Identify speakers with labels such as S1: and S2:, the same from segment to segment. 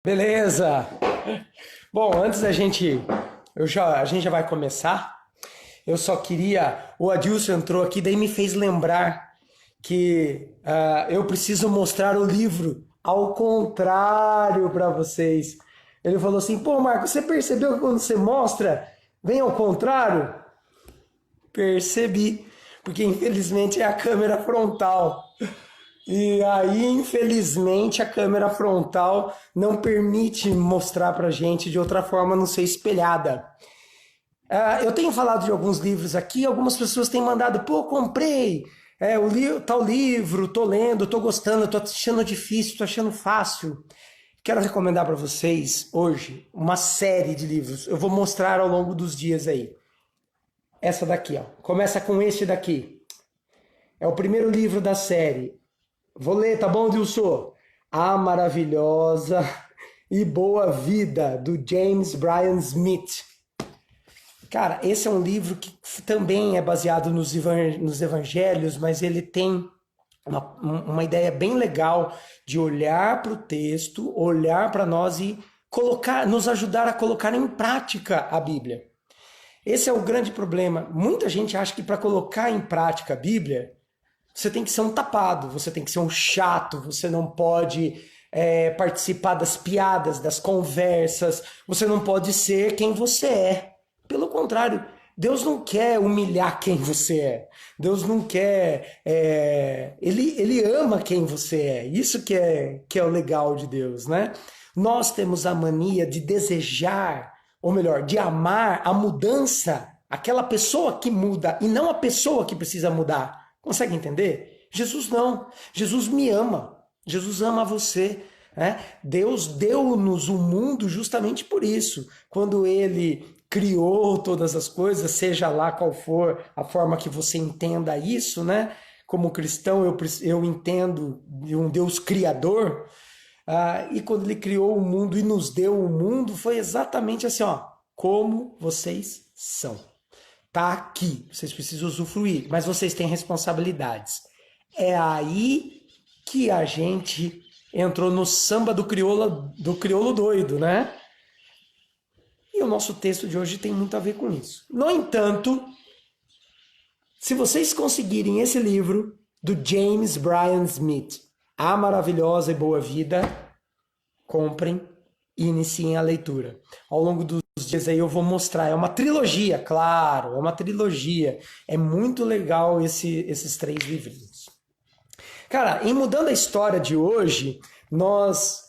S1: Beleza! Bom, antes da gente. A gente já vai começar. Eu só queria. O Adilson entrou aqui, daí me fez lembrar que eu preciso mostrar o livro ao contrário para vocês. Ele falou assim: pô, Marco, você percebeu que quando você mostra, vem ao contrário? Percebi, porque infelizmente é a câmera frontal. E aí, infelizmente, a câmera frontal não permite mostrar pra gente de outra forma, a não ser espelhada. Eu tenho falado de alguns livros aqui, algumas pessoas têm mandado, pô, comprei tal livro, tô lendo, tô gostando, tô achando difícil, tô achando fácil. Quero recomendar para vocês hoje uma série de livros. Eu vou mostrar ao longo dos dias aí. Essa daqui, ó. Começa com este daqui. É o primeiro livro da série. Vou ler, tá bom, Dilson? A Maravilhosa e Boa Vida, do James Bryan Smith. Cara, esse é um livro que também é baseado nos evangelhos, mas ele tem uma ideia bem legal de olhar para o texto, olhar para nós e nos ajudar a colocar em prática a Bíblia. Esse é o grande problema. Muita gente acha que para colocar em prática a Bíblia, você tem que ser um tapado, você tem que ser um chato, você não pode participar das piadas, das conversas, você não pode ser quem você é. Pelo contrário, Deus não quer humilhar quem você é. Deus não quer. Ele ama quem você é. Isso que é o legal de Deus, né? Nós temos a mania de desejar, ou melhor, de amar a mudança, aquela pessoa que muda e não a pessoa que precisa mudar. Consegue entender? Jesus não. Jesus me ama. Jesus ama você. Né? Deus deu-nos o mundo justamente por isso. Quando ele criou todas as coisas, seja lá qual for a forma que você entenda isso, né? Como cristão, eu entendo de um Deus criador. E quando ele criou o mundo e nos deu o mundo, foi exatamente assim, ó, como vocês são. Tá aqui, vocês precisam usufruir, mas vocês têm responsabilidades. É aí que a gente entrou no samba do crioulo doido, né? E o nosso texto de hoje tem muito a ver com isso. No entanto, se vocês conseguirem esse livro do James Bryan Smith, A Maravilhosa e Boa Vida, comprem e iniciem a leitura. Ao longo dos dias aí eu vou mostrar. É uma trilogia, claro, é uma trilogia. É muito legal esses 3 livrinhos. Cara, em mudando a história de hoje, nós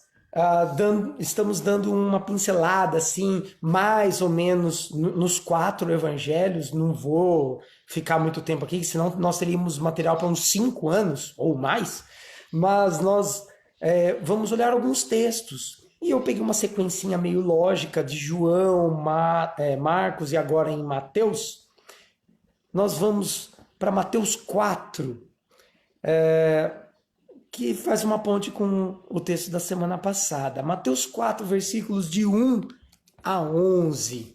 S1: estamos dando uma pincelada, assim, mais ou menos nos 4 evangelhos. Não vou ficar muito tempo aqui, senão nós teríamos material para uns 5 anos ou mais. Mas nós vamos olhar alguns textos. E eu peguei uma sequencinha meio lógica de João, Marcos e agora em Mateus. Nós vamos para Mateus 4, que faz uma ponte com o texto da semana passada. Mateus 4, versículos de 1 a 11.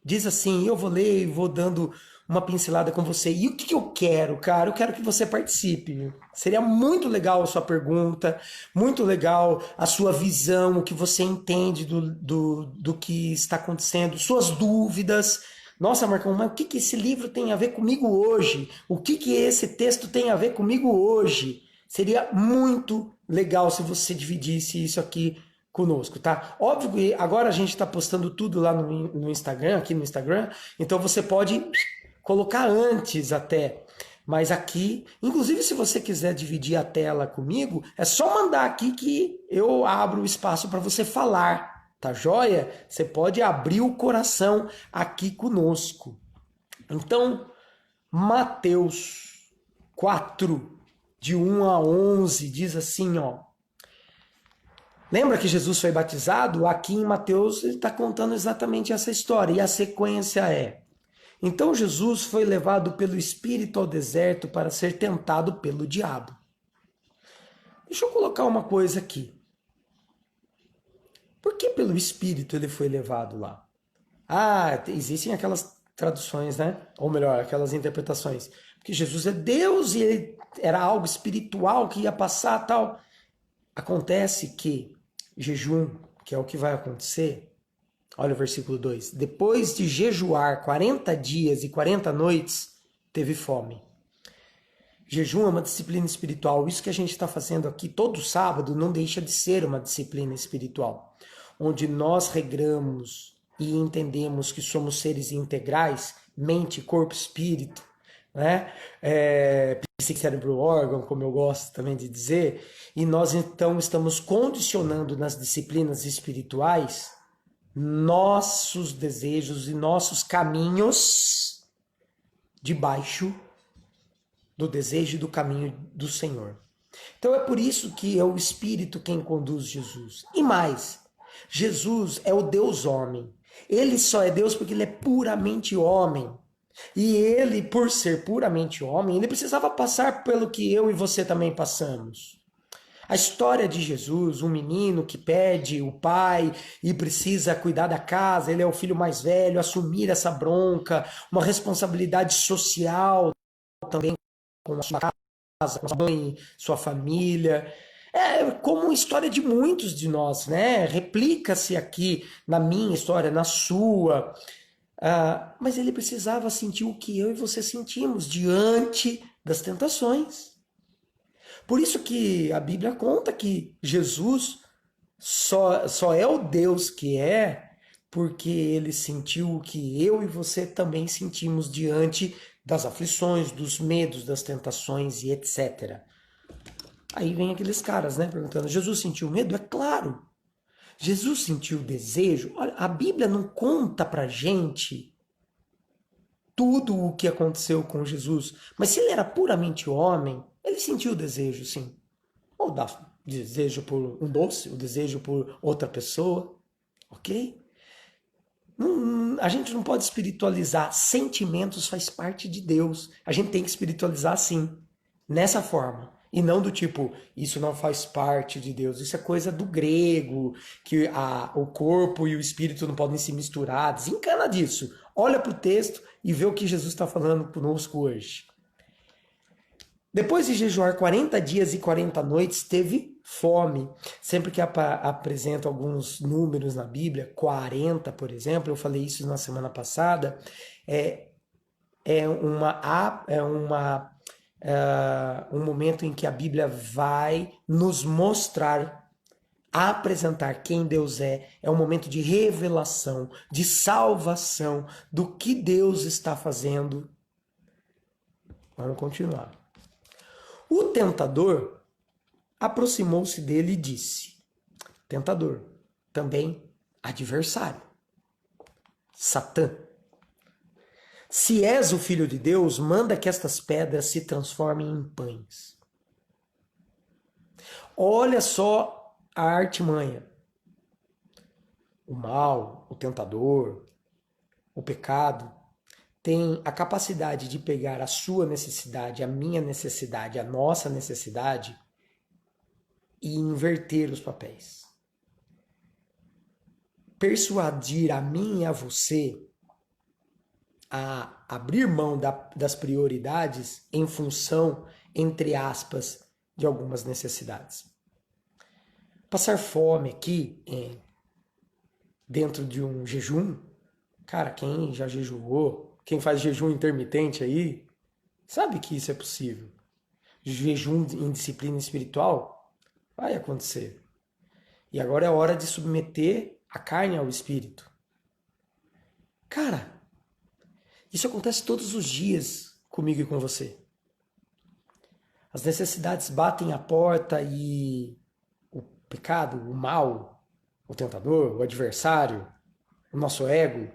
S1: Diz assim, eu vou ler e vou dando uma pincelada com você. E o que eu quero, cara? Eu quero que você participe. Seria muito legal a sua pergunta, muito legal a sua visão, o que você entende do que está acontecendo, suas dúvidas. Nossa, Marcão, mas o que esse livro tem a ver comigo hoje? O que esse texto tem a ver comigo hoje? Seria muito legal se você dividisse isso aqui conosco, tá? Óbvio que agora a gente está postando tudo lá no Instagram, aqui no Instagram, então você pode colocar antes até. Mas aqui, inclusive se você quiser dividir a tela comigo, é só mandar aqui que eu abro o espaço para você falar, tá joia? Você pode abrir o coração aqui conosco. Então, Mateus 4, de 1 a 11, diz assim, ó. Lembra que Jesus foi batizado? Aqui em Mateus ele está contando exatamente essa história. E a sequência é: então Jesus foi levado pelo Espírito ao deserto para ser tentado pelo diabo. Deixa eu colocar uma coisa aqui. Por que pelo Espírito ele foi levado lá? Existem aquelas traduções, né? Ou melhor, aquelas interpretações. Porque Jesus é Deus e ele era algo espiritual que ia passar tal. Acontece que jejum, que é o que vai acontecer, olha o versículo 2. Depois de jejuar 40 dias e 40 noites, teve fome. Jejum é uma disciplina espiritual. Isso que a gente está fazendo aqui todo sábado não deixa de ser uma disciplina espiritual, onde nós regramos e entendemos que somos seres integrais, mente, corpo, espírito, né? Psique, cérebro, órgão, como eu gosto também de dizer, e nós então estamos condicionando nas disciplinas espirituais nossos desejos e nossos caminhos debaixo do desejo e do caminho do Senhor. Então é por isso que é o Espírito quem conduz Jesus. E mais, Jesus é o Deus homem. Ele só é Deus porque ele é puramente homem. E ele, por ser puramente homem, ele precisava passar pelo que eu e você também passamos. A história de Jesus, um menino que pede o pai e precisa cuidar da casa, ele é o filho mais velho, assumir essa bronca, uma responsabilidade social também com a sua casa, com a sua mãe, sua família. É como a história de muitos de nós, né? Replica-se aqui na minha história, na sua. Mas ele precisava sentir o que eu e você sentimos diante das tentações. Por isso que a Bíblia conta que Jesus só é o Deus que é porque ele sentiu o que eu e você também sentimos diante das aflições, dos medos, das tentações e etc. Aí vem aqueles caras, né, perguntando: Jesus sentiu medo? É claro. Jesus sentiu desejo? Olha, a Bíblia não conta pra gente tudo o que aconteceu com Jesus, mas se ele era puramente homem, ele sentiu desejo, sim. Ou dá desejo por um doce, o desejo por outra pessoa, ok? A gente não pode espiritualizar. Sentimentos faz parte de Deus. A gente tem que espiritualizar sim, nessa forma. E não do tipo, isso não faz parte de Deus. Isso é coisa do grego, que o corpo e o espírito não podem se misturar. Desencana disso. Olha para o texto e vê o que Jesus está falando conosco hoje. Depois de jejuar 40 dias e 40 noites, teve fome. Sempre que apresento alguns números na Bíblia, 40, por exemplo, eu falei isso na semana passada, um momento em que a Bíblia vai nos mostrar, apresentar quem Deus é um momento de revelação, de salvação do que Deus está fazendo. Vamos continuar. O tentador aproximou-se dele e disse: tentador, também adversário, Satã, se és o filho de Deus, manda que estas pedras se transformem em pães. Olha só a artimanha. O mal, o tentador, o pecado tem a capacidade de pegar a sua necessidade, a minha necessidade, a nossa necessidade e inverter os papéis. Persuadir a mim e a você a abrir mão das prioridades em função, entre aspas, de algumas necessidades. Passar fome aqui, dentro de um jejum, cara, quem já jejuou, quem faz jejum intermitente aí, sabe que isso é possível. Jejum em disciplina espiritual vai acontecer. E agora é hora de submeter a carne ao espírito. Cara, isso acontece todos os dias comigo e com você. As necessidades batem a porta e o pecado, o mal, o tentador, o adversário, o nosso ego,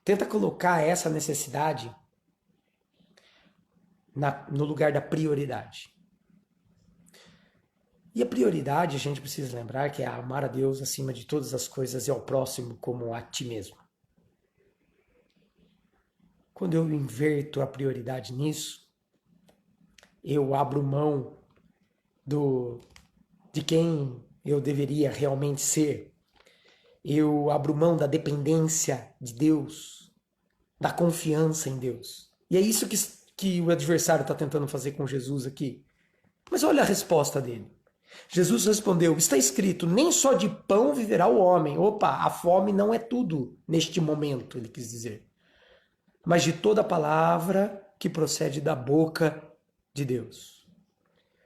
S1: tenta colocar essa necessidade no lugar da prioridade. E a prioridade, a gente precisa lembrar que é amar a Deus acima de todas as coisas e ao próximo como a ti mesmo. Quando eu inverto a prioridade nisso, eu abro mão de quem eu deveria realmente ser. Eu abro mão da dependência de Deus, da confiança em Deus. E é isso que o adversário está tentando fazer com Jesus aqui. Mas olha a resposta dele. Jesus respondeu: está escrito, nem só de pão viverá o homem. Opa, a fome não é tudo neste momento, ele quis dizer. Mas de toda palavra que procede da boca de Deus.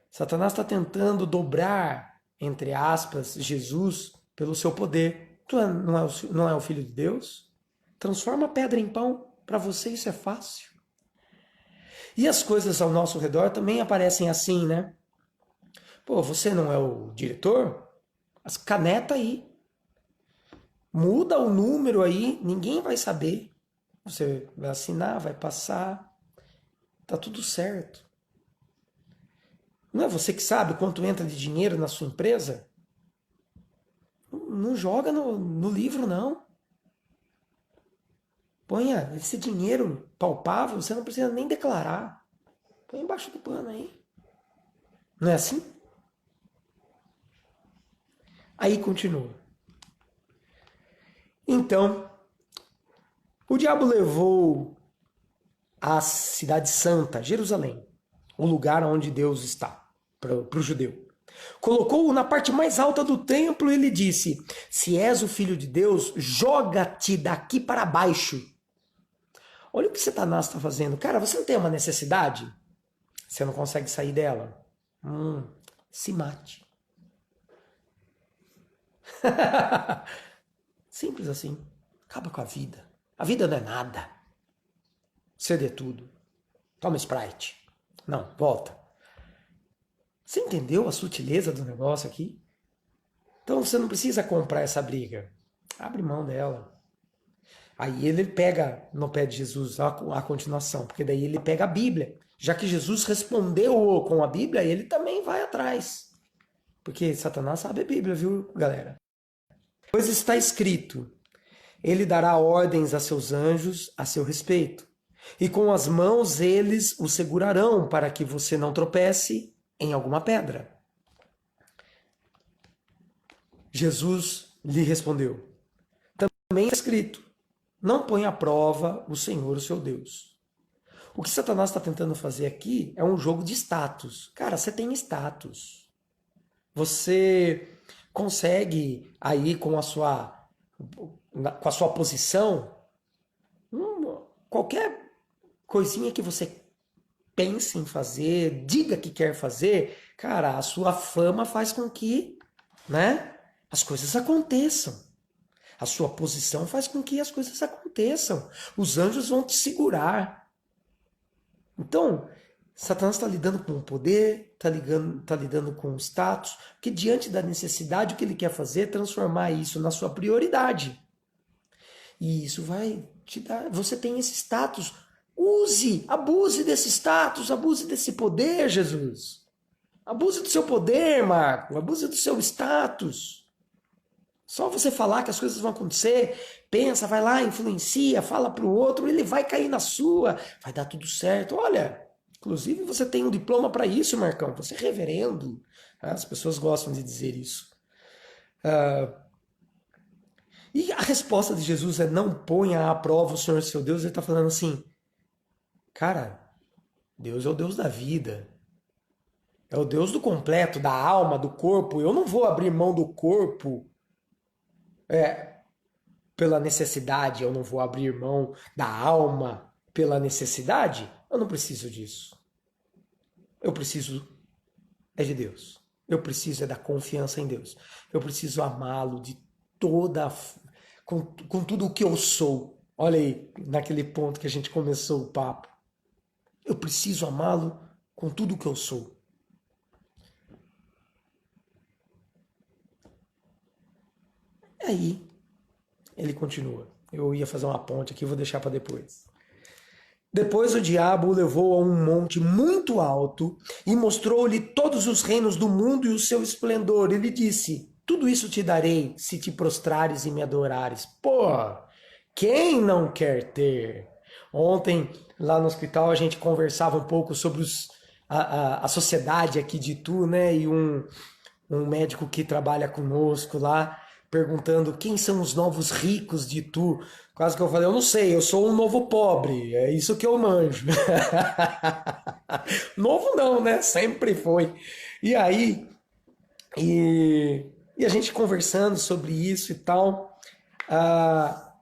S1: Satanás está tentando dobrar, entre aspas, Jesus pelo seu poder. Tu não é o filho de Deus? Transforma a pedra em pão. Para você isso é fácil. E as coisas ao nosso redor também aparecem assim, né? Pô, você não é o diretor? As caneta aí. Muda o número aí, ninguém vai saber. Você vai assinar, vai passar. Tá tudo certo. Não é você que sabe quanto entra de dinheiro na sua empresa? Não joga no livro, não. Ponha esse dinheiro palpável, você não precisa nem declarar. Põe embaixo do pano aí. Não é assim? Aí continua. Então, o diabo levou a cidade santa, Jerusalém, o lugar onde Deus está, para o judeu. Colocou-o na parte mais alta do templo e lhe disse: se és o filho de Deus, joga-te daqui para baixo. Olha o que Satanás está fazendo. Cara, você não tem uma necessidade? Você não consegue sair dela? Se mate. Simples assim. Acaba com a vida. A vida não é nada. Cedo é tudo. Toma Sprite. Não, volta. Você entendeu a sutileza do negócio aqui? Então você não precisa comprar essa briga. Abre mão dela. Aí ele pega no pé de Jesus a continuação, porque daí ele pega a Bíblia. Já que Jesus respondeu com a Bíblia, ele também vai atrás. Porque Satanás sabe a Bíblia, viu, galera? Pois está escrito: ele dará ordens a seus anjos a seu respeito, e com as mãos eles o segurarão para que você não tropece em alguma pedra. Jesus lhe respondeu: também está escrito, não põe à prova o Senhor, o seu Deus. O que Satanás está tentando fazer aqui é um jogo de status. Cara, você tem status. Você consegue aí com a sua posição, qualquer coisinha que você pense em fazer, diga que quer fazer, cara, a sua fama faz com que, né, as coisas aconteçam. A sua posição faz com que as coisas aconteçam. Os anjos vão te segurar. Então, Satanás está lidando com o poder, está lidando com o status, porque diante da necessidade, o que ele quer fazer é transformar isso na sua prioridade. E isso vai te dar. Você tem esse status. Abuse desse status, abuse desse poder, Jesus. Abuse do seu poder, Marco. Abuse do seu status. Só você falar que as coisas vão acontecer, pensa, vai lá, influencia, fala para o outro, ele vai cair na sua, vai dar tudo certo. Olha, inclusive você tem um diploma para isso, Marcão, você é reverendo. As pessoas gostam de dizer isso. E a resposta de Jesus é: não ponha à prova o Senhor seu Deus. Ele está falando assim, cara, Deus é o Deus da vida. É o Deus do completo, da alma, do corpo. Eu não vou abrir mão do corpo pela necessidade. Eu não vou abrir mão da alma pela necessidade. Eu não preciso disso. Eu preciso de Deus. Eu preciso da confiança em Deus. Eu preciso amá-lo de com tudo o que eu sou. Olha aí, naquele ponto que a gente começou o papo. Eu preciso amá-lo com tudo o que eu sou. E aí, ele continua. Eu ia fazer uma ponte aqui, vou deixar para depois. Depois o diabo o levou a um monte muito alto e mostrou-lhe todos os reinos do mundo e o seu esplendor. Ele disse: tudo isso te darei se te prostrares e me adorares. Pô, quem não quer ter? Ontem, lá no hospital, a gente conversava um pouco sobre a sociedade aqui de Itu, né? E um médico que trabalha conosco lá, perguntando quem são os novos ricos de Itu. Quase que eu falei, eu não sei, eu sou um novo pobre, é isso que eu manjo. Novo não, né? Sempre foi. E aí, E a gente conversando sobre isso e tal. ah,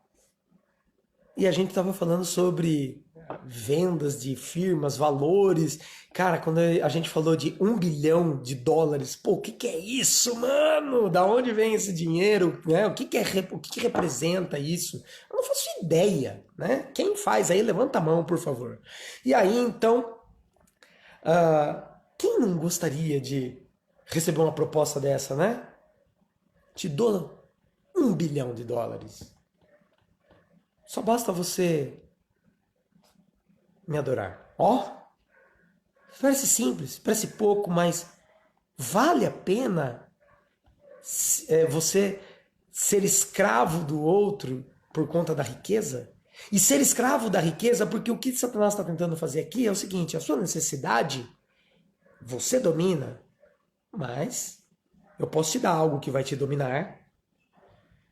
S1: e a gente estava falando sobre vendas de firmas, valores. Cara, quando a gente falou de US$ 1 bilhão, pô, o que que é isso, mano? Da onde vem esse dinheiro? Né? O que que representa isso? Eu não faço ideia, né? Quem faz aí, levanta a mão, por favor. E aí, então, quem não gostaria de receber uma proposta dessa, né? Te dou US$ 1 bilhão. Só basta você me adorar. Ó, parece simples, parece pouco, mas vale a pena você ser escravo do outro por conta da riqueza? E ser escravo da riqueza, porque o que Satanás está tentando fazer aqui é o seguinte: a sua necessidade você domina, mas eu posso te dar algo que vai te dominar,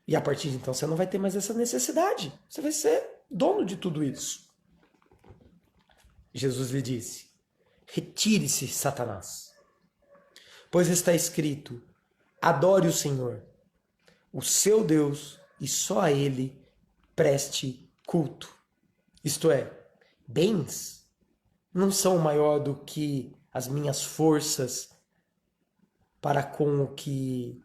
S1: e a partir de então você não vai ter mais essa necessidade. Você vai ser dono de tudo isso. Jesus lhe disse: retire-se, Satanás, pois está escrito: adore o Senhor, o seu Deus, e só a ele preste culto. Isto é, bens não são maior do que as minhas forças para com o que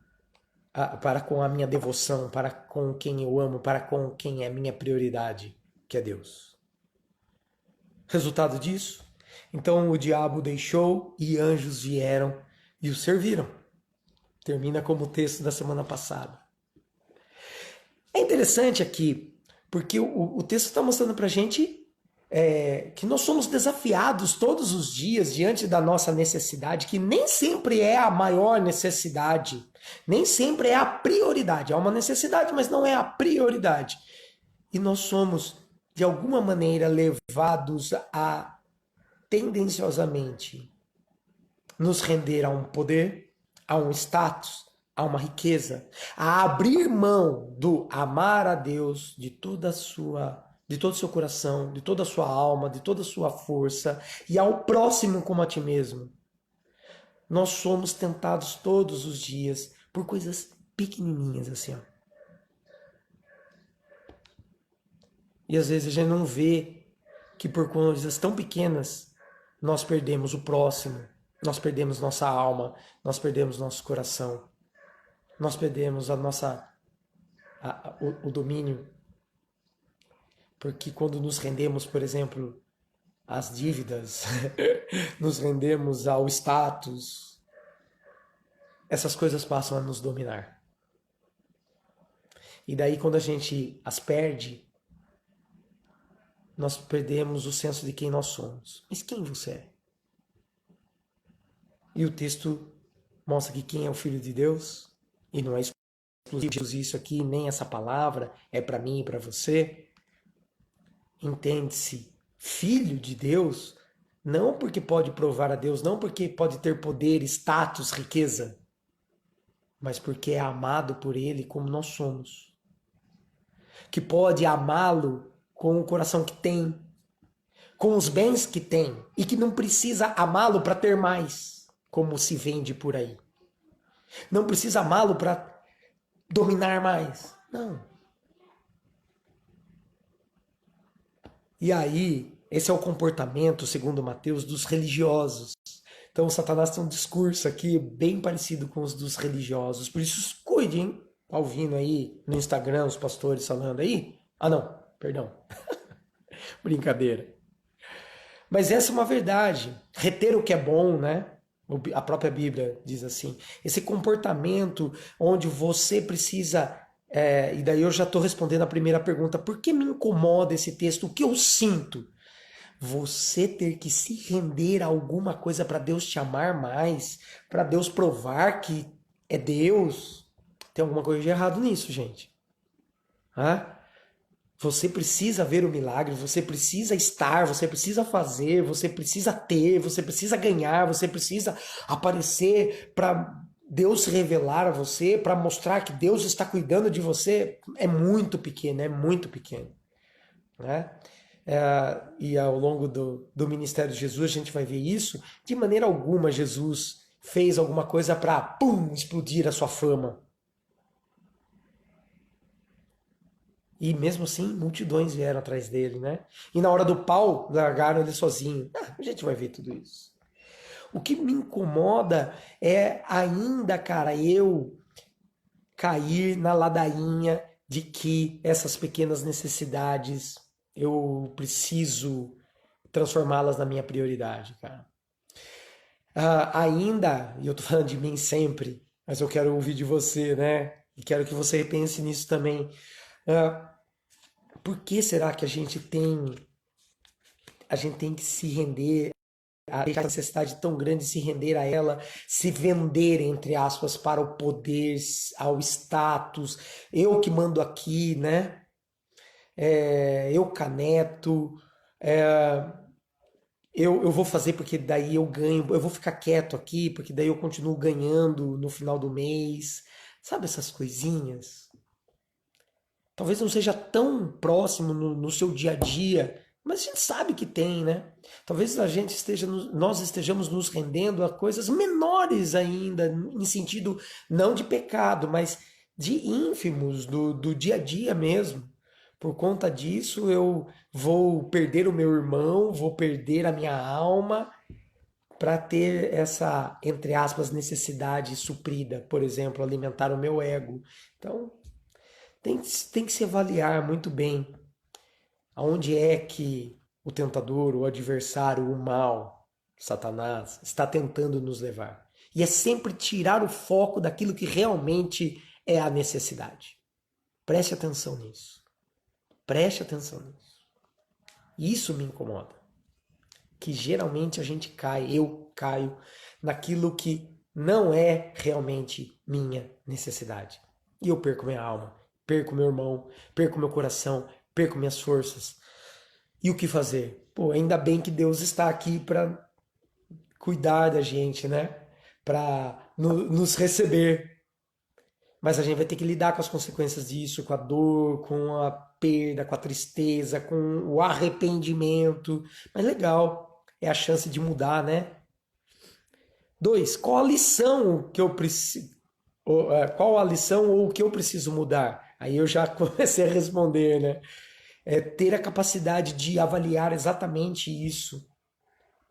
S1: para com a minha devoção, para com quem eu amo, para com quem é minha prioridade, que é Deus. Resultado disso? Então o diabo deixou e anjos vieram e o serviram. Termina como o texto da semana passada. É interessante aqui, porque o texto está mostrando para a gente que nós somos desafiados todos os dias diante da nossa necessidade, que nem sempre é a maior necessidade, nem sempre é a prioridade. É uma necessidade, mas não é a prioridade. E nós somos, de alguma maneira, levados a tendenciosamente nos render a um poder, a um status, a uma riqueza, a abrir mão do amar a Deus de todo o seu coração, de toda a sua alma, de toda a sua força, e ao próximo como a ti mesmo. Nós somos tentados todos os dias por coisas pequenininhas assim, ó. E às vezes a gente não vê que por coisas tão pequenas nós perdemos o próximo, nós perdemos nossa alma, nós perdemos nosso coração, nós perdemos o domínio. Porque quando nos rendemos, por exemplo, às dívidas, nos rendemos ao status, essas coisas passam a nos dominar. E daí quando a gente as perde, nós perdemos o senso de quem nós somos. Mas quem você é? E o texto mostra que quem é o Filho de Deus, e não é exclusivo isso aqui, nem essa palavra, é para mim e para você. Entende-se filho de Deus, não porque pode provar a Deus, não porque pode ter poder, status, riqueza, mas porque é amado por Ele como nós somos. Que pode amá-lo com o coração que tem, com os bens que tem, e que não precisa amá-lo para ter mais, como se vende por aí. Não precisa amá-lo para dominar mais. Não. E aí, esse é o comportamento, segundo Mateus, dos religiosos. Então, Satanás tem um discurso aqui bem parecido com os dos religiosos. Por isso, cuide, hein? Tá ouvindo aí no Instagram os pastores falando aí? Ah, não, perdão. Brincadeira. Mas essa é uma verdade. Reter o que é bom, né? A própria Bíblia diz assim. Esse comportamento onde você precisa... e daí eu já estou respondendo a primeira pergunta. Por que me incomoda esse texto? O que eu sinto? Você ter que se render a alguma coisa para Deus te amar mais, para Deus provar que é Deus. Tem alguma coisa de errado nisso, gente. Você precisa ver o milagre, você precisa estar, você precisa fazer, você precisa ter, você precisa ganhar, você precisa aparecer para Deus se revelar a você, para mostrar que Deus está cuidando de você. É muito pequeno, né? E ao longo do ministério de Jesus a gente vai ver isso. De maneira alguma Jesus fez alguma coisa para, pum, explodir a sua fama. E mesmo assim, multidões vieram atrás dele, né? E na hora do pau, largaram ele sozinho. A gente vai ver tudo isso. O que me incomoda é ainda, cara, eu cair na ladainha de que essas pequenas necessidades eu preciso transformá-las na minha prioridade, cara. Ainda, e eu tô falando de mim sempre, mas eu quero ouvir de você, né? E quero que você repense nisso também. Ah, por que será que a gente tem que se render, a deixar a necessidade tão grande de se render a ela, se vender, entre aspas, para o poder, ao status, eu que mando aqui, né? Eu caneto, é, eu vou fazer porque daí eu ganho, eu vou ficar quieto aqui porque daí eu continuo ganhando no final do mês. Sabe essas coisinhas? Talvez não seja tão próximo no seu dia a dia, mas a gente sabe que tem, né? Talvez nós estejamos nos rendendo a coisas menores ainda, em sentido não de pecado, mas de ínfimos, do dia a dia mesmo. Por conta disso, eu vou perder o meu irmão, vou perder a minha alma para ter essa, entre aspas, necessidade suprida, por exemplo, alimentar o meu ego. Então, tem que se avaliar muito bem aonde é que o tentador, o adversário, o mal, Satanás, está tentando nos levar. E é sempre tirar o foco daquilo que realmente é a necessidade. Preste atenção nisso. Preste atenção nisso. Isso me incomoda. Que geralmente a gente cai, eu caio, naquilo que não é realmente minha necessidade. E eu perco minha alma, perco meu irmão, perco meu coração, perco minhas forças. E o que fazer? Pô, ainda bem que Deus está aqui para cuidar da gente, né? Para nos receber. Mas a gente vai ter que lidar com as consequências disso, com a dor, com a perda, com a tristeza, com o arrependimento. Mas legal, é a chance de mudar, né? Dois, qual a lição que eu preciso. Qual a lição ou o que eu preciso mudar? Aí eu já comecei a responder, né? É ter a capacidade de avaliar exatamente isso.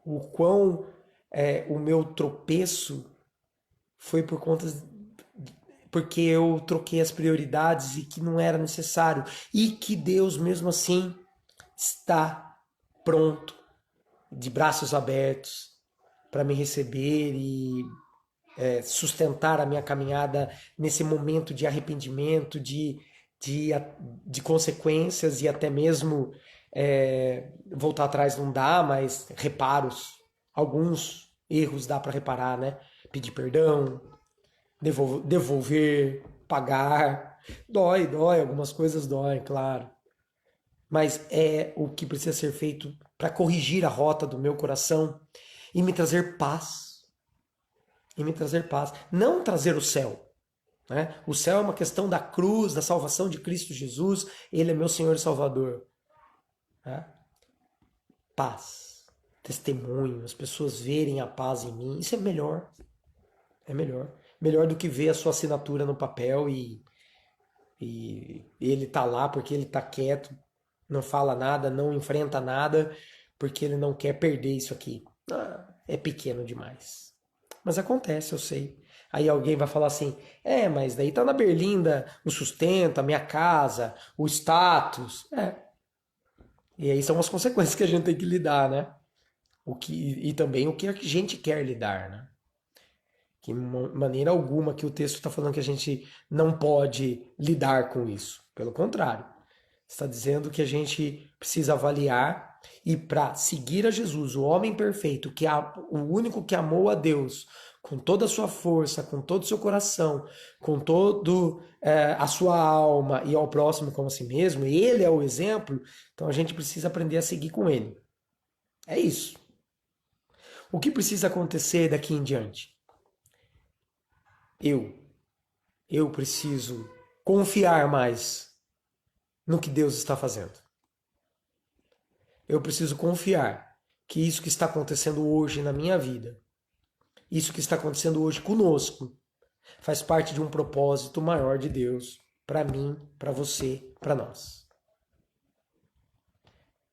S1: O quão o meu tropeço foi por conta porque eu troquei as prioridades e que não era necessário e que Deus mesmo assim está pronto, de braços abertos para me receber e sustentar a minha caminhada nesse momento de arrependimento, de, de consequências e até mesmo voltar atrás não dá, mas reparos, alguns erros dá para reparar, né? Pedir perdão, devolver, pagar. Dói, algumas coisas doem, claro. Mas é o que precisa ser feito para corrigir a rota do meu coração e me trazer paz. E me trazer paz. Não trazer o céu. Né? O céu é uma questão da cruz, da salvação de Cristo Jesus. Ele é meu Senhor e Salvador. Né? Paz. Testemunho, as pessoas verem a paz em mim. Isso é melhor. É melhor. Melhor do que ver a sua assinatura no papel e ele tá lá porque ele tá quieto, não fala nada, não enfrenta nada, porque ele não quer perder isso aqui. É pequeno demais. Mas acontece, eu sei. Aí alguém vai falar assim: mas daí tá na berlinda o sustento, a minha casa, o status. E aí são as consequências que a gente tem que lidar, né? E também o que a gente quer lidar, né? Que maneira alguma que o texto está falando que a gente não pode lidar com isso. Pelo contrário, está dizendo que a gente precisa avaliar e para seguir a Jesus, o homem perfeito, o único que amou a Deus com toda a sua força, com todo o seu coração, com todo a sua alma e ao próximo como a si mesmo, ele é o exemplo, então a gente precisa aprender a seguir com ele. É isso. O que precisa acontecer daqui em diante? Eu preciso confiar mais no que Deus está fazendo. Eu preciso confiar que isso que está acontecendo hoje na minha vida isso que está acontecendo hoje conosco faz parte de um propósito maior de Deus para mim, para você, para nós.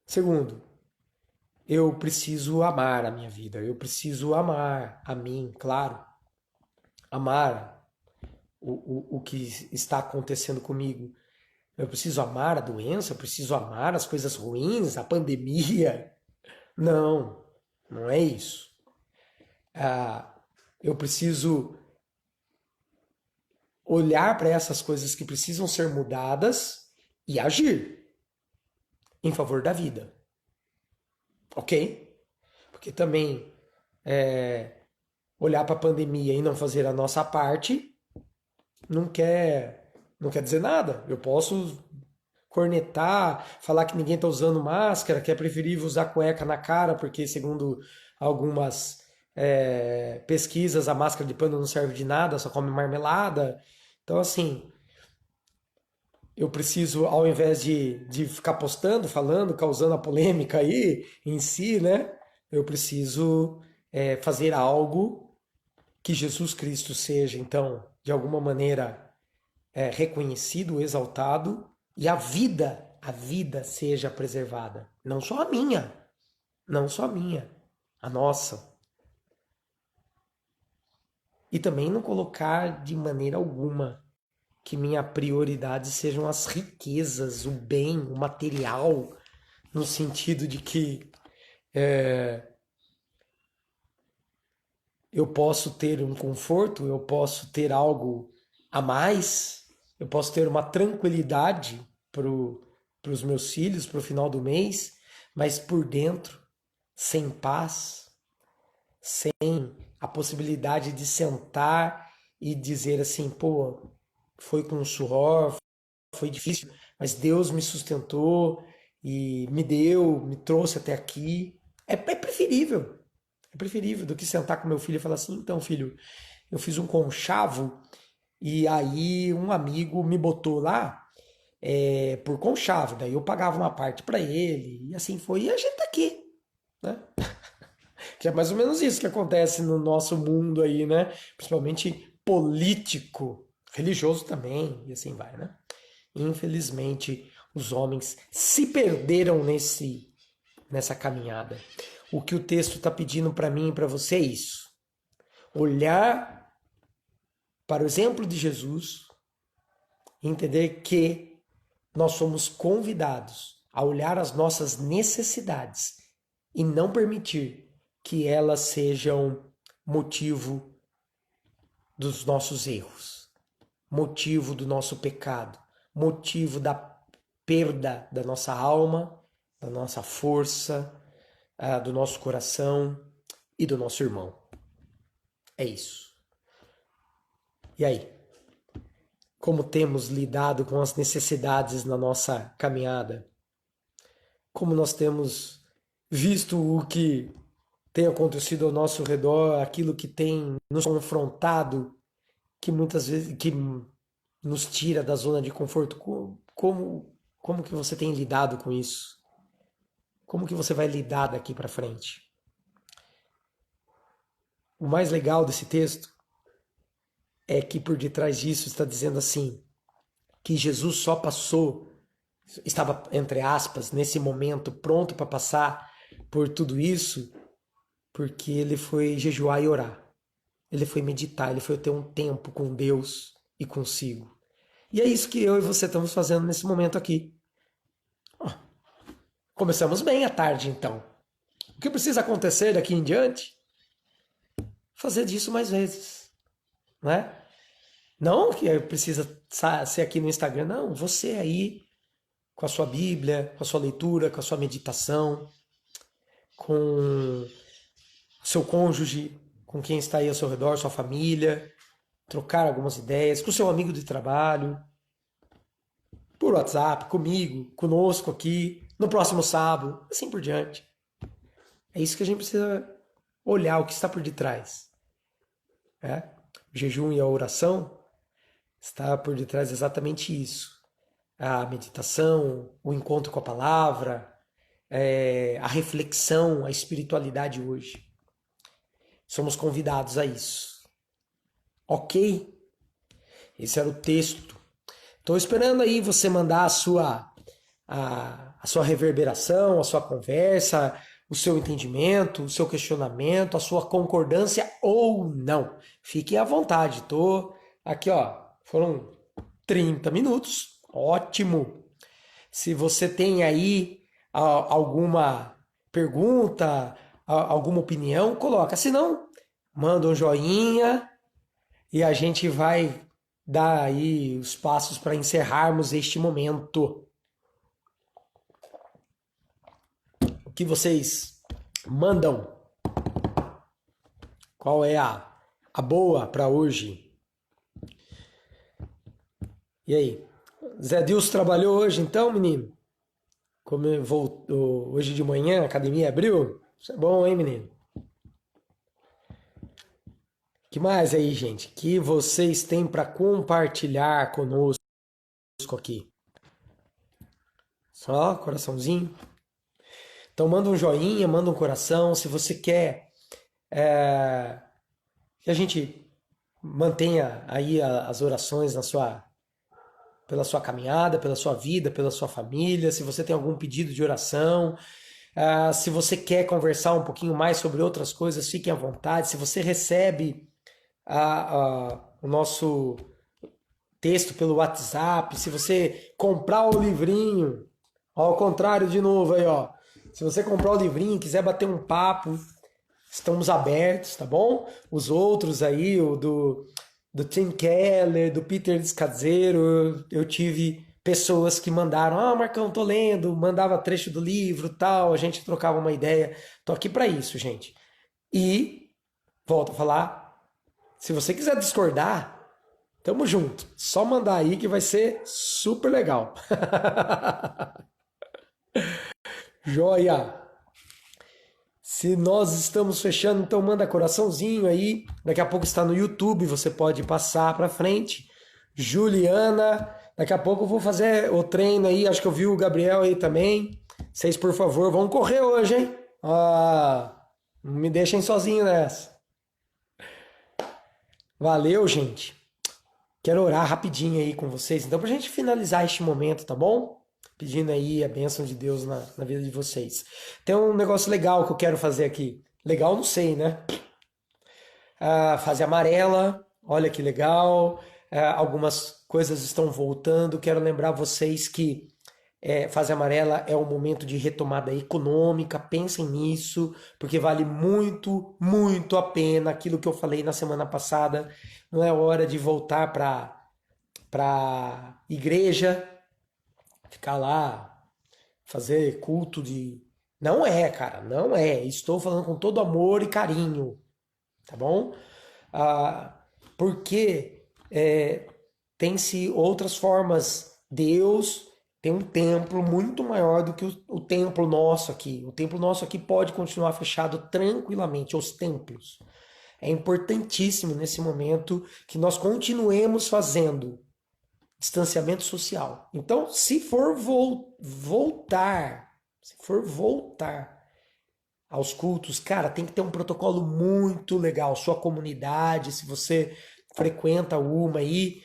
S1: Segundo, eu preciso amar a minha vida, eu preciso amar a mim, claro, amar o que está acontecendo comigo. Eu preciso amar a doença, eu preciso amar as coisas ruins, a pandemia. Não, não é isso. Eu preciso olhar para essas coisas que precisam ser mudadas e agir em favor da vida. Ok? Porque também olhar para a pandemia e não fazer a nossa parte não quer dizer nada. Eu posso cornetar, falar que ninguém está usando máscara, que é preferível usar cueca na cara, porque segundo algumas pesquisas a máscara de pano não serve de nada, só come marmelada. Então assim, eu preciso, ao invés de ficar postando, falando, causando a polêmica aí em si, né? Eu preciso fazer algo que Jesus Cristo seja, então, de alguma maneira reconhecido, exaltado, e a vida seja preservada. Não só a minha, não só a minha, a nossa. E também não colocar de maneira alguma que minha prioridade sejam as riquezas, o bem, o material, no sentido de que eu posso ter um conforto, eu posso ter algo a mais, eu posso ter uma tranquilidade para os meus filhos, para o final do mês, mas por dentro, sem paz, sem a possibilidade de sentar e dizer assim, pô, foi com suor, foi difícil, mas Deus me sustentou e me trouxe até aqui. É preferível. É preferível do que sentar com meu filho e falar assim, então, filho, eu fiz um conchavo e aí um amigo me botou lá por conchavo, daí eu pagava uma parte para ele e assim foi, e a gente tá aqui, né? Que é mais ou menos isso que acontece no nosso mundo aí, né? Principalmente político, religioso também, e assim vai, né? Infelizmente, os homens se perderam nessa caminhada. O que o texto está pedindo para mim e para você é isso. Olhar para o exemplo de Jesus e entender que nós somos convidados a olhar as nossas necessidades e não permitir que elas sejam motivo dos nossos erros, motivo do nosso pecado, motivo da perda da nossa alma, da nossa força, do nosso coração e do nosso irmão. É isso. E aí? Como temos lidado com as necessidades na nossa caminhada? Como nós temos visto o que tem acontecido ao nosso redor, aquilo que tem nos confrontado, que muitas vezes que nos tira da zona de conforto? Como que você tem lidado com isso? Como que você vai lidar daqui para frente? O mais legal desse texto é que por detrás disso está dizendo assim, que Jesus só estava, entre aspas, nesse momento pronto para passar por tudo isso, porque ele foi jejuar e orar. Ele foi meditar, ele foi ter um tempo com Deus e consigo. E é isso que eu e você estamos fazendo nesse momento aqui. Começamos bem a tarde, então. O que precisa acontecer daqui em diante? Fazer disso mais vezes, né? Não que precisa ser aqui no Instagram, não. Você aí, com a sua Bíblia, com a sua leitura, com a sua meditação, com o seu cônjuge, com quem está aí ao seu redor, sua família, trocar algumas ideias, com o seu amigo de trabalho, por WhatsApp, comigo, conosco aqui, no próximo sábado, assim por diante. É isso que a gente precisa olhar, o que está por detrás. O jejum e a oração está por detrás exatamente isso. A meditação, o encontro com a palavra, a reflexão, a espiritualidade hoje. somos convidados a isso. Ok? Esse era o texto. Estou esperando aí você mandar a sua reverberação, a sua conversa, o seu entendimento, o seu questionamento, a sua concordância ou não. Fique à vontade. Tô aqui, ó. Foram 30 minutos. Ótimo. Se você tem aí alguma pergunta, alguma opinião, coloca. Se não, manda um joinha e a gente vai dar aí os passos para encerrarmos este momento. O que vocês mandam? Qual é a boa para hoje? E aí? Zé Dilson trabalhou hoje então, menino? Como voltou hoje de manhã, a academia abriu? Isso é bom, hein, menino? Que mais aí, gente? Que vocês têm para compartilhar conosco aqui? Só coraçãozinho. Então manda um joinha, manda um coração. Se você quer que a gente mantenha aí as orações pela sua caminhada, pela sua vida, pela sua família. Se você tem algum pedido de oração, se você quer conversar um pouquinho mais sobre outras coisas, fique à vontade. Se você recebe o nosso texto pelo WhatsApp, se você comprar o livrinho, ao contrário de novo aí, ó. Se você comprar o livrinho, quiser bater um papo, estamos abertos, tá bom? Os outros aí, o do Tim Keller, do Peter Descazeiro, eu tive pessoas que mandaram, Marcão, tô lendo, mandava trecho do livro, tal, a gente trocava uma ideia. Tô aqui para isso, gente. E volto a falar, se você quiser discordar, tamo junto. Só mandar aí que vai ser super legal. Joia! Se nós estamos fechando, então manda coraçãozinho aí. Daqui a pouco está no YouTube, você pode passar para frente. Juliana, daqui a pouco eu vou fazer o treino aí. Acho que eu vi o Gabriel aí também. Vocês, por favor, vão correr hoje, hein? Não me deixem sozinho nessa. Valeu, gente. Quero orar rapidinho aí com vocês. Então, pra gente finalizar este momento, tá bom? Pedindo aí a bênção de Deus na vida de vocês. Tem um negócio legal que eu quero fazer aqui. Legal, não sei, né? Fase amarela, olha que legal. Algumas coisas estão voltando. Quero lembrar vocês que fase amarela é um momento de retomada econômica. Pensem nisso, porque vale muito, muito a pena aquilo que eu falei na semana passada. Não é hora de voltar para igreja, ficar lá, fazer culto de... Não é, cara, não é. Estou falando com todo amor e carinho, tá bom? Porque tem-se outras formas. Deus tem um templo muito maior do que o templo nosso aqui. O templo nosso aqui pode continuar fechado tranquilamente, os templos. É importantíssimo nesse momento que nós continuemos fazendo distanciamento social. Então, se for voltar aos cultos, cara, tem que ter um protocolo muito legal. Sua comunidade, se você frequenta uma aí,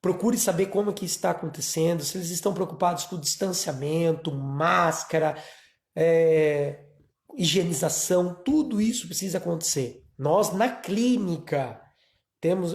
S1: procure saber como que está acontecendo, se eles estão preocupados com o distanciamento, máscara, higienização, tudo isso precisa acontecer. Nós, na clínica,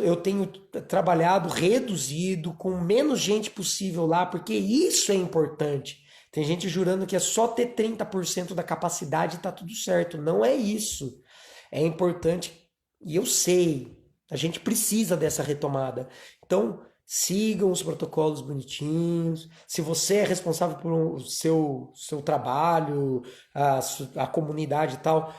S1: eu tenho trabalhado reduzido, com menos gente possível lá, porque isso é importante. Tem gente jurando que é só ter 30% da capacidade e tá tudo certo. Não é isso. É importante, e eu sei, a gente precisa dessa retomada. Então, sigam os protocolos bonitinhos. Se você é responsável por seu trabalho, a comunidade e tal,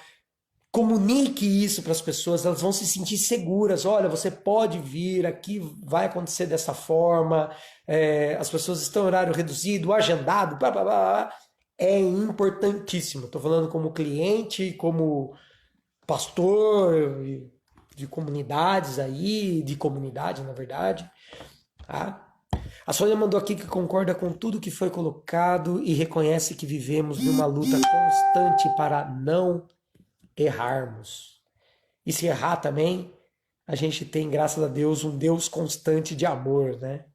S1: comunique isso para as pessoas, elas vão se sentir seguras. Olha, você pode vir, aqui vai acontecer dessa forma, as pessoas estão em horário reduzido, agendado, blá, blá, blá. É importantíssimo. Estou falando como cliente, como pastor de comunidades aí, de comunidade, na verdade. Tá? A Sônia mandou aqui que concorda com tudo que foi colocado e reconhece que vivemos numa luta constante para não errarmos. E se errar também, a gente tem, graças a Deus, um Deus constante de amor, né?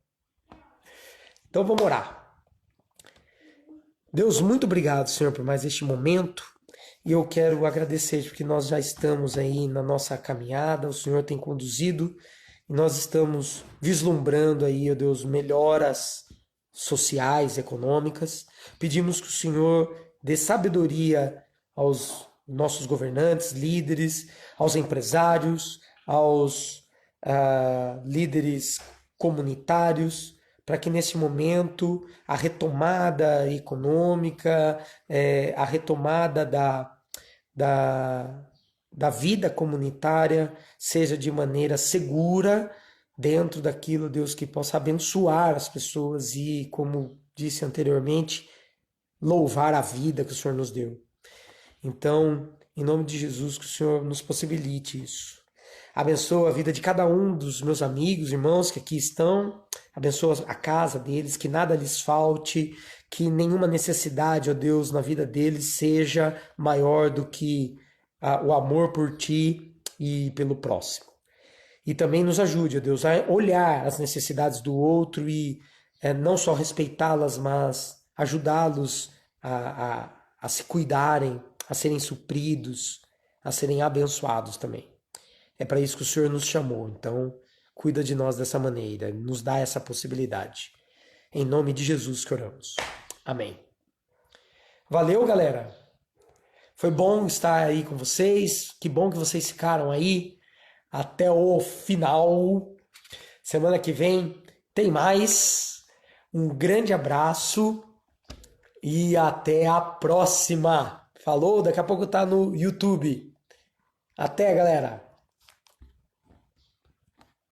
S1: Então vamos orar. Deus, muito obrigado, Senhor, por mais este momento. E eu quero agradecer porque nós já estamos aí na nossa caminhada, o Senhor tem conduzido e nós estamos vislumbrando aí, ó Deus, melhoras sociais, econômicas. Pedimos que o Senhor dê sabedoria aos nossos governantes, líderes, aos empresários, aos líderes comunitários, para que nesse momento a retomada econômica, a retomada da vida comunitária seja de maneira segura, dentro daquilo, Deus, que possa abençoar as pessoas e, como disse anteriormente, louvar a vida que o Senhor nos deu. Então, em nome de Jesus, que o Senhor nos possibilite isso. Abençoa a vida de cada um dos meus amigos, irmãos que aqui estão. Abençoa a casa deles, que nada lhes falte, que nenhuma necessidade, ó Deus, na vida deles seja maior do que o amor por ti e pelo próximo. E também nos ajude, ó Deus, a olhar as necessidades do outro e não só respeitá-las, mas ajudá-los a se cuidarem, a serem supridos, a serem abençoados também. É para isso que o Senhor nos chamou. Então, cuida de nós dessa maneira, nos dá essa possibilidade. Em nome de Jesus que oramos. Amém. Valeu, galera. Foi bom estar aí com vocês. Que bom que vocês ficaram aí até o final. Semana que vem tem mais. Um grande abraço e até a próxima. Falou, daqui a pouco tá no YouTube. Até, galera.